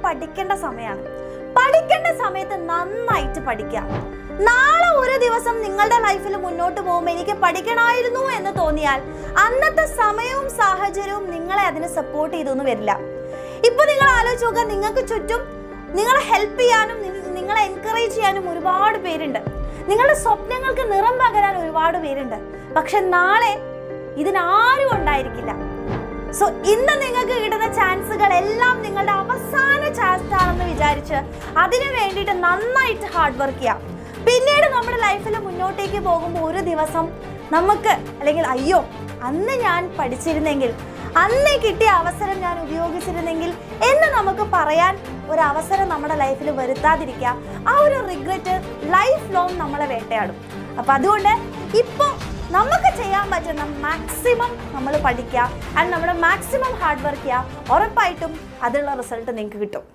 പഠിക്കേണ്ട സമയമാണ്. പഠിക്കേണ്ട സമയത്ത് നന്നായിട്ട് പഠിക്കുക. നാളെ ഒരു ദിവസം നിങ്ങളുടെ ലൈഫിൽ മുന്നോട്ട് പോകുമ്പോൾ എനിക്ക് പഠിക്കണമായിരുന്നു എന്ന് തോന്നിയാൽ അന്നത്തെ സമയവും സാഹചര്യവും നിങ്ങളെ അതിന് സപ്പോർട്ട് ചെയ്തൊന്നും വരില്ല. ഇപ്പൊ നിങ്ങൾ ആലോചിച്ച് നോക്കുക, നിങ്ങൾക്ക് ചുറ്റും നിങ്ങളെ ഹെൽപ്പ് ചെയ്യാനും നിങ്ങളെ എൻകറേജ് ചെയ്യാനും ഒരുപാട് പേരുണ്ട്. നിങ്ങളുടെ സ്വപ്നങ്ങൾക്ക് നിറം പകരാൻ ഒരുപാട് പേരുണ്ട്. പക്ഷെ നാളെ ഇതിനാരും ഉണ്ടായിരിക്കില്ല. സോ ഇന്ന് നിങ്ങൾക്ക് കിട്ടുന്ന ചാൻസുകൾ എല്ലാം നിങ്ങളുടെ അവസാന ചാൻസ് ആണെന്ന് വിചാരിച്ച് അതിനു വേണ്ടിയിട്ട് നന്നായിട്ട് ഹാർഡ് വർക്ക് ചെയ്യാം. പിന്നീട് നമ്മുടെ ലൈഫിൽ മുന്നോട്ടേക്ക് പോകുമ്പോൾ ഒരു ദിവസം നമുക്ക് അല്ലെങ്കിൽ അയ്യോ അന്ന് ഞാൻ പഠിച്ചിരുന്നെങ്കിൽ, അന്ന് കിട്ടിയ അവസരം ഞാൻ ഉപയോഗിച്ചിരുന്നെങ്കിൽ എന്ന് നമുക്ക് പറയാൻ ഒരു അവസരം നമ്മുടെ ലൈഫിൽ വരുത്താതിരിക്കുക. ആ ഒരു റിഗ്രറ്റ് ലൈഫ് ലോങ് നമ്മളെ വേട്ടയാടും. അപ്പം അതുകൊണ്ട് ഇപ്പോൾ നമുക്ക് ചെയ്യാൻ പറ്റുന്ന മാക്സിമം നമ്മൾ പഠിക്കുക, ആൻഡ് നമ്മുടെ മാക്സിമം ഹാർഡ് വർക്ക് ചെയ്യുക. ഉറപ്പായിട്ടും അതിനുള്ള റിസൾട്ട് നിങ്ങൾക്ക് കിട്ടും.